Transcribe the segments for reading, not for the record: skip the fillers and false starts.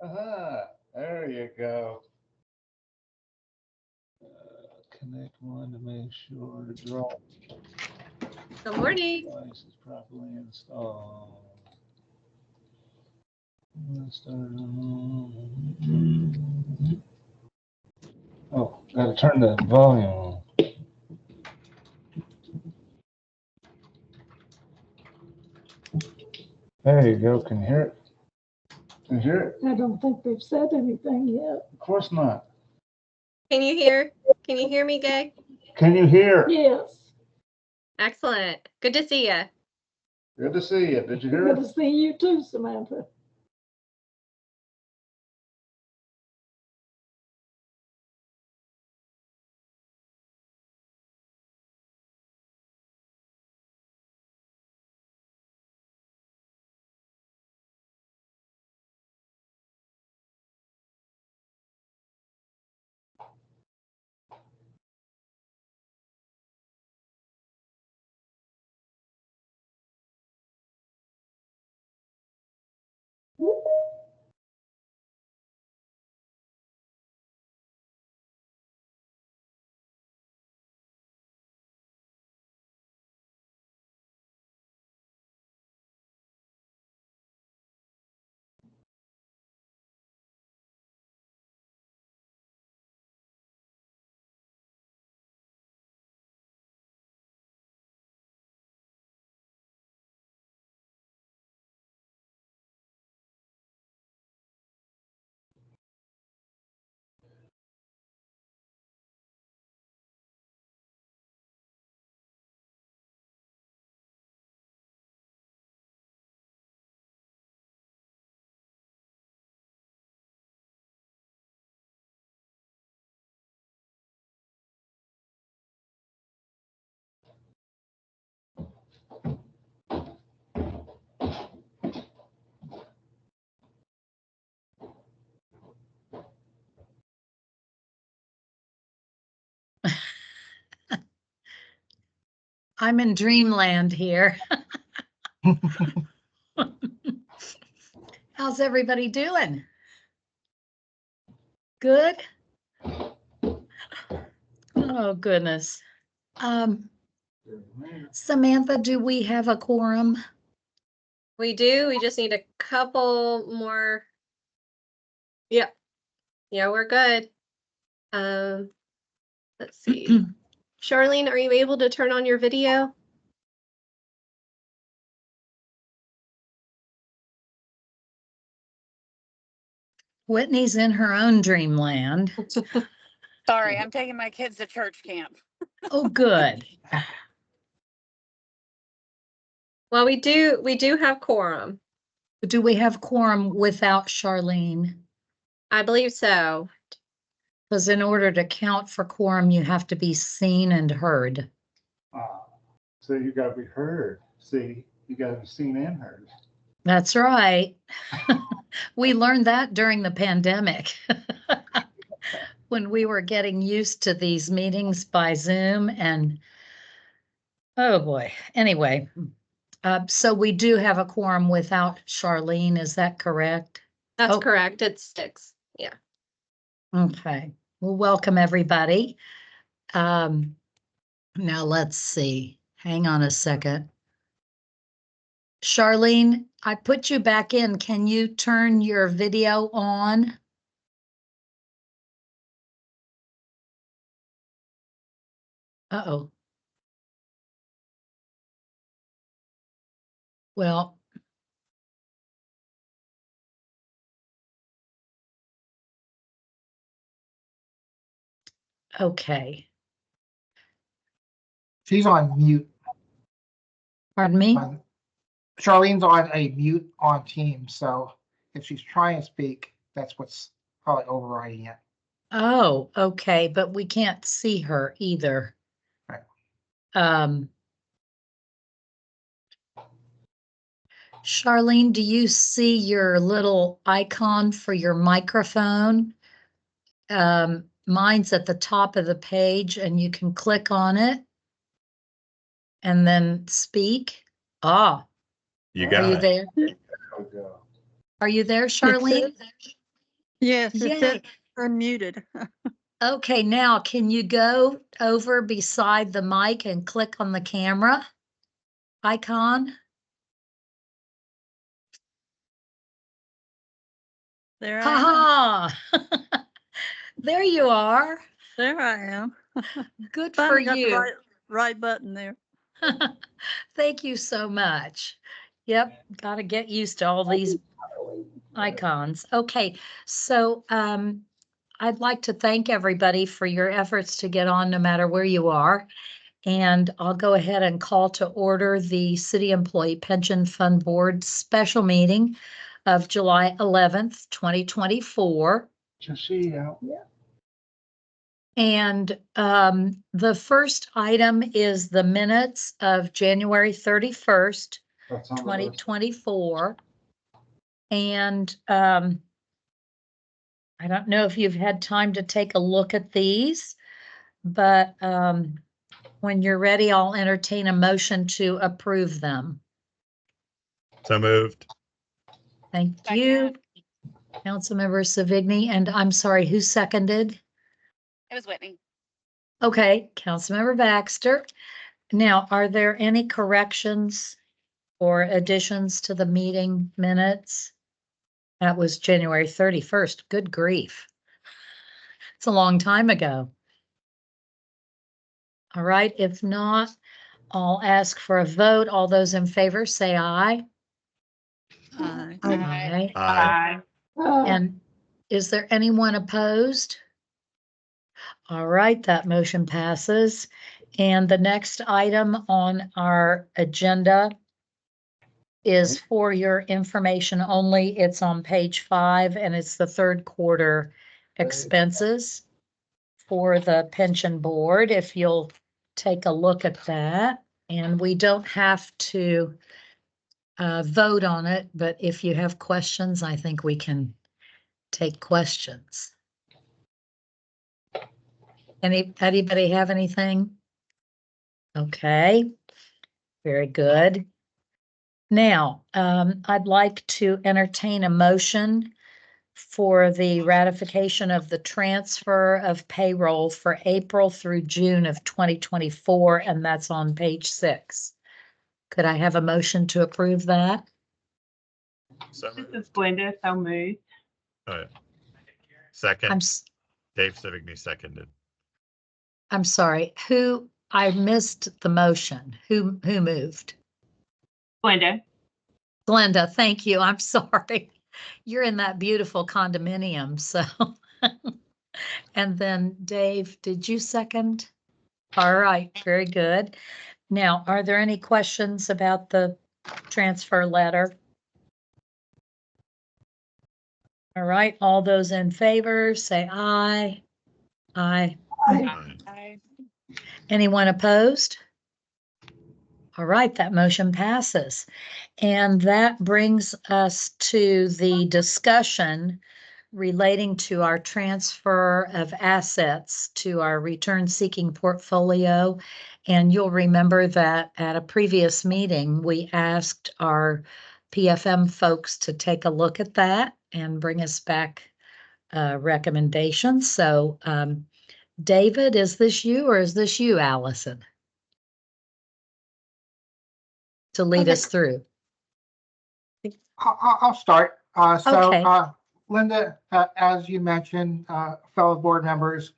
There you go. Connect one to make sure the draw Good morning. device is properly installed. Oh, gotta turn the volume on. There you go. Can you hear it? Can you hear it? I don't think they've said anything yet. Of course not. Can you hear? Can you hear me, Gay? Can you hear? Yes. Excellent. Good to see you. Good to see you. Did you hear Good it? to see you too, Samantha. I'm in dreamland here. How's everybody doing? Good? Oh, goodness. Samantha, do we have a quorum? We do. We just need a couple more. Yep. Yeah, we're good. Let's see. Charlene, are you able to turn on your video? Whitney's in her own dreamland. Sorry, I'm taking my kids to church camp. Oh, good. Well, we do have quorum. Do we have quorum without Charlene? I believe so. Because in order to count for quorum, you have to be seen and heard. So you gotta be heard. See, you gotta be seen and heard. That's right. We learned that during the pandemic when we were getting used to these meetings by Zoom and oh boy. Anyway, so we do have a quorum without Charlene. Is that correct? That's Oh. correct. It's 6. Yeah. Okay. Well, welcome everybody. Now let's see. Hang on a second. Charlene, I put you back in. Can you turn your video on? Uh-oh. Well, okay. She's on mute. Pardon me? Charlene's on a mute on Teams, so if she's trying to speak, that's what's probably overriding it. Oh, okay, but we can't see her either. Right. Charlene, do you see your little icon for your microphone? Mine's at the top of the page and you can click on it and then speak. Ah, You are got you it. there? There we go. Are you there, Charlene? Yes, it Yay. said unmuted. Okay, now can you go over beside the mic and click on the camera icon? There I am. Ha! There you are. There I am. Good for Finally got the you. right button there. Thank you so much. Yep, got to get used to all these icons. Okay, so I'd like to thank everybody for your efforts to get on no matter where you are. And I'll go ahead and call to order the City Employee Pension Fund Board special meeting of July 11th, 2024. Just see how. And the first item is the minutes of January 31st, That's on the list. 2024. And I don't know if you've had time to take a look at these, but when you're ready, I'll entertain a motion to approve them. So moved. Thank you, Councilmember Savigny. And I'm sorry, who seconded? It was Whitney. Okay, Councilmember Baxter. Now, are there any corrections or additions to the meeting minutes? That was January 31st. Good grief. It's a long time ago. All right, if not, I'll ask for a vote. All those in favor say aye. Aye. Aye. Aye. And is there anyone opposed? All right, that motion passes. And the next item on our agenda is for your information only. It's on page 5 and it's the third quarter expenses for the pension board. If you'll take a look at that, and we don't have to vote on it, but if you have questions, I think we can take questions. Anybody have anything? Okay, very good. Now, I'd like to entertain a motion for the ratification of the transfer of payroll for April through June of 2024, and that's on page 6. Could I have a motion to approve that? So This moved. is Glenda, so moved. Oh, yeah. Second, I'm Dave Savigny seconded. sorry, I missed the motion. Who moved? Glenda, Glenda, thank you. I'm sorry. You're in that beautiful condominium, so. And then Dave, did you second? All right, very good. Now, are there any questions about the transfer letter? All right, all those in favor, say aye. Aye. Aye. Aye. Anyone opposed? All right, that motion passes. And that brings us to the discussion relating to our transfer of assets to our return-seeking portfolio. And you'll remember that at a previous meeting, we asked our PFM folks to take a look at that and bring us back recommendations. So, David, is this you or is this you, Allison? To lead us through. I'll start. Okay. Linda, as you mentioned, fellow board members,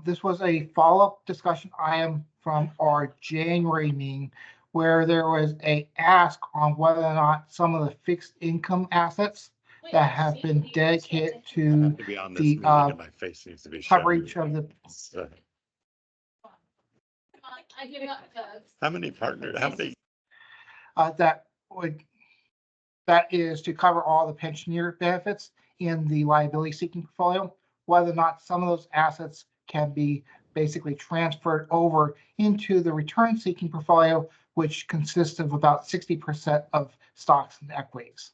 this was a follow-up discussion item from our January meeting where there was a ask on whether or not some of the fixed income assets that have been dedicated to To be on this the meeting and my face needs to be shown. coverage of the So, how many partners, how many? that is to cover all the pensioner benefits in the liability seeking portfolio, whether or not some of those assets can be basically transferred over into the return seeking portfolio, which consists of about 60% of stocks and equities.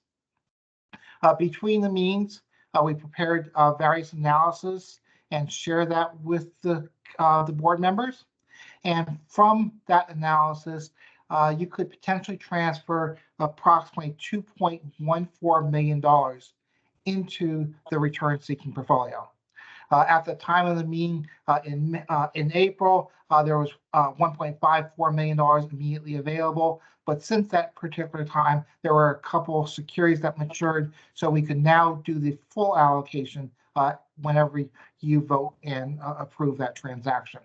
Between the meetings, we prepared various analysis and share that with the board members. And from that analysis, you could potentially transfer approximately $2.14 million into the return-seeking portfolio. At the time of the meeting in April, there was $1.54 million immediately available. But since that particular time, there were a couple of securities that matured, so we could now do the full allocation whenever you vote and approve that transaction.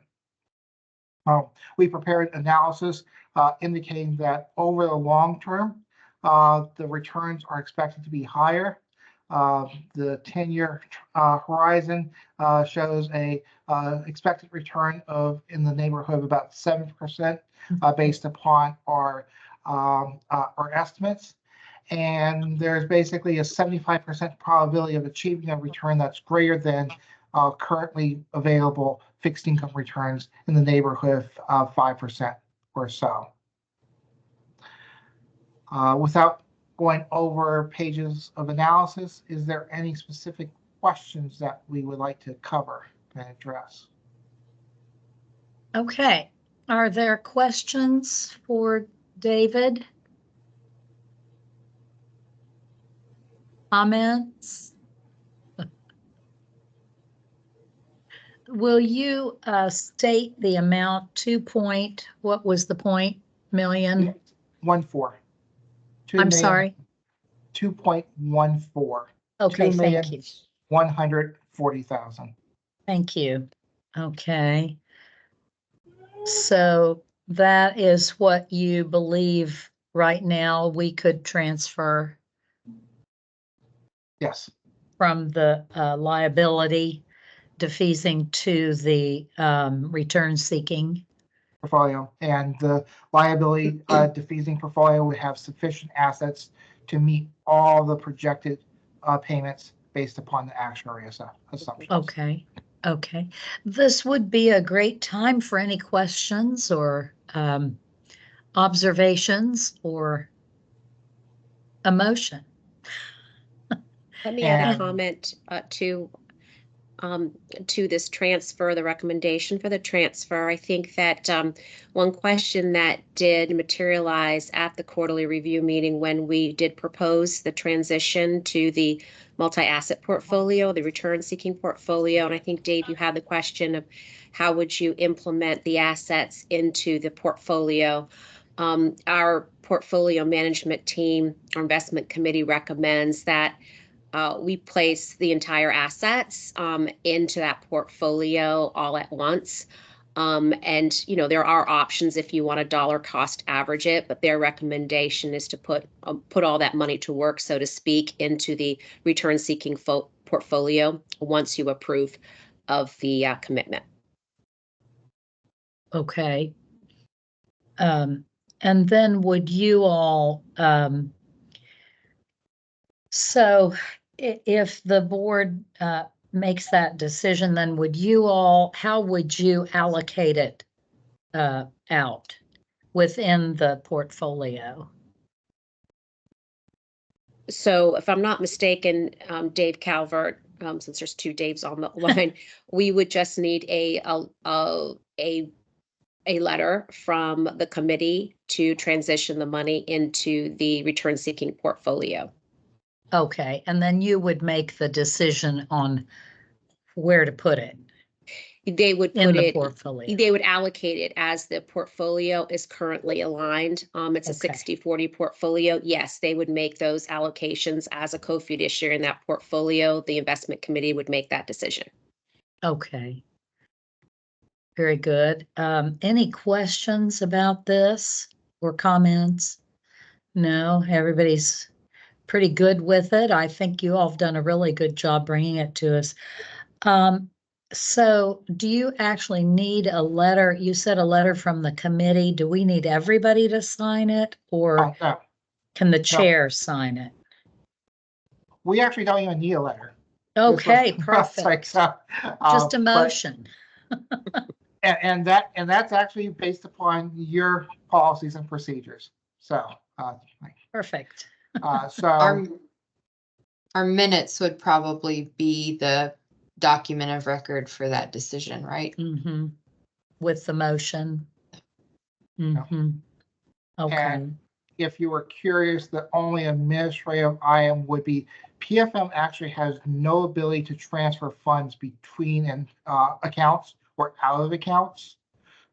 We prepared analysis indicating that over the long term, the returns are expected to be higher. The 10-year horizon shows a expected return of in the neighborhood of about 7% based upon our estimates. And there's basically a 75% probability of achieving a return that's greater than currently available fixed income returns in the neighborhood of 5% or so. Without going over pages of analysis, is there any specific questions that we would like to cover and address? Okay, are there questions for David? Comments? Will you state the amount, what was the point million? 1.4. I'm sorry. 2.14. Okay, thank you. 140,000. Thank you. Okay. So that is what you believe right now we could transfer Yes. from the liability defeasing to the return seeking. Portfolio, and the liability defeasing portfolio would have sufficient assets to meet all the projected payments based upon the actuary assumptions. Okay, okay. This would be a great time for any questions or observations or emotion. Let me add a And- comment to this transfer, the recommendation for the transfer. I think that one question that did materialize at the quarterly review meeting when we did propose the transition to the multi-asset portfolio, the return-seeking portfolio, and I think, Dave, you had the question of how would you implement the assets into the portfolio. Our portfolio management team, our investment committee recommends that we place the entire assets into that portfolio all at once. And, you know, there are options if you want to dollar cost average it, but their recommendation is to put all that money to work, so to speak, into the return seeking portfolio once you approve of the commitment. Okay. And then would you all, so if the board makes that decision, then would you all, how would you allocate it out within the portfolio? So if I'm not mistaken, Dave Calvert, since there's two Daves on the line, we would just need a letter from the committee to transition the money into the return-seeking portfolio. Okay, and then you would make the decision on where to put it They would in put the it, portfolio. they would allocate it as the portfolio is currently aligned. It's a Okay. 60-40 portfolio. Yes, they would make those allocations as a co-fiduciary in that portfolio. The investment committee would make that decision. Okay. Very good. Any questions about this or comments? No, everybody's pretty good with it. I think you all have done a really good job bringing it to us. So do you actually need a letter? You said a letter from the committee. Do we need everybody to sign it, or No, can the chair sign it? we actually don't even need a letter. Okay, It's perfect. like, Just a but- motion. and that's actually based upon your policies and procedures. So, Perfect. so Our minutes would probably be the document of record for that decision, right? With the motion. Okay. if you were curious, the only administrative item would be PFM actually has no ability to transfer funds between accounts or out of accounts.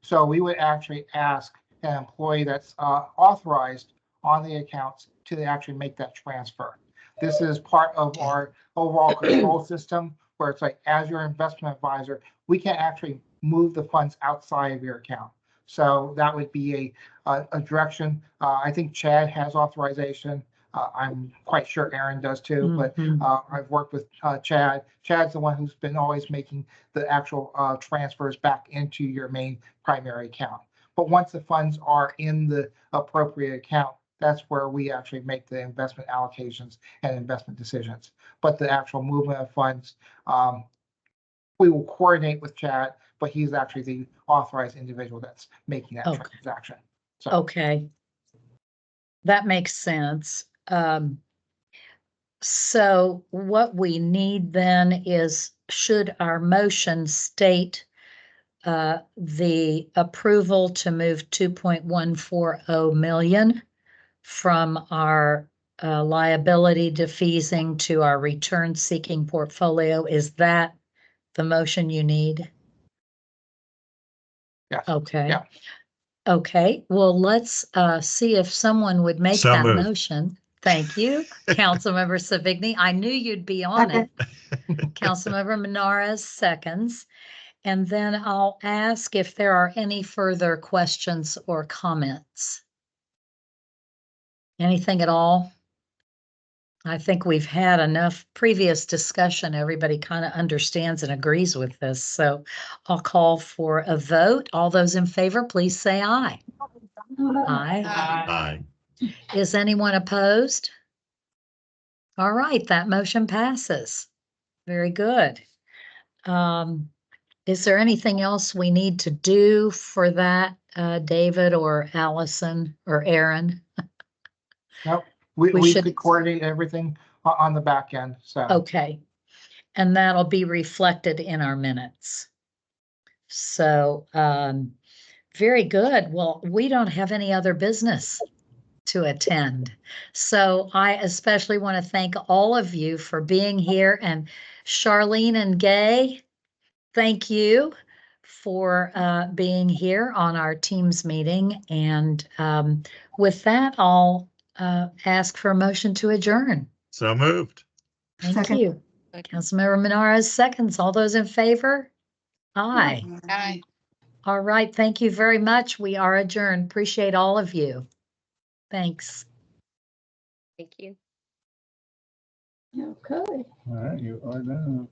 So we would actually ask an employee that's authorized on the accounts to actually make that transfer. This is part of our overall control system where it's like, as your investment advisor, we can actually move the funds outside of your account. So that would be a direction. I think Chad has authorization. I'm quite sure Aaron does too, but I've worked with Chad. Chad's the one who's been always making the actual transfers back into your main primary account. But once the funds are in the appropriate account, that's where we actually make the investment allocations and investment decisions. But the actual movement of funds, we will coordinate with Chad, but he's actually the authorized individual that's making that transaction. So. Okay. That makes sense. So what we need then is, should our motion state the approval to move 2.140 million from our liability defeasing to our return seeking portfolio? Is that the motion you need? Yes. Okay. Yeah. Okay, well, let's see if someone would make So that moved. motion. Thank you, Councilmember Savigny. I knew you'd be on it. Councilmember Menarez seconds. And then I'll ask if there are any further questions or comments. Anything at all? I think we've had enough previous discussion. Everybody kind of understands and agrees with this. So I'll call for a vote. All those in favor, please say aye. Aye. Aye. Is anyone opposed? All right, that motion passes. Very good. Is there anything else we need to do for that, David or Allison or Aaron? Nope. We We should- could coordinate everything on the back end. So. Okay. And that'll be reflected in our minutes. So, very good. Well, we don't have any other business to attend. So I especially want to thank all of you for being here, and Charlene and Gay, thank you for being here on our Teams meeting. And with that, I'll ask for a motion to adjourn. So moved. Thank you. Councilmember Menarez seconds. All those in favor? Aye. Aye. All right. Thank you very much. We are adjourned. Appreciate all of you. Thanks. Thank you. All right, you are now.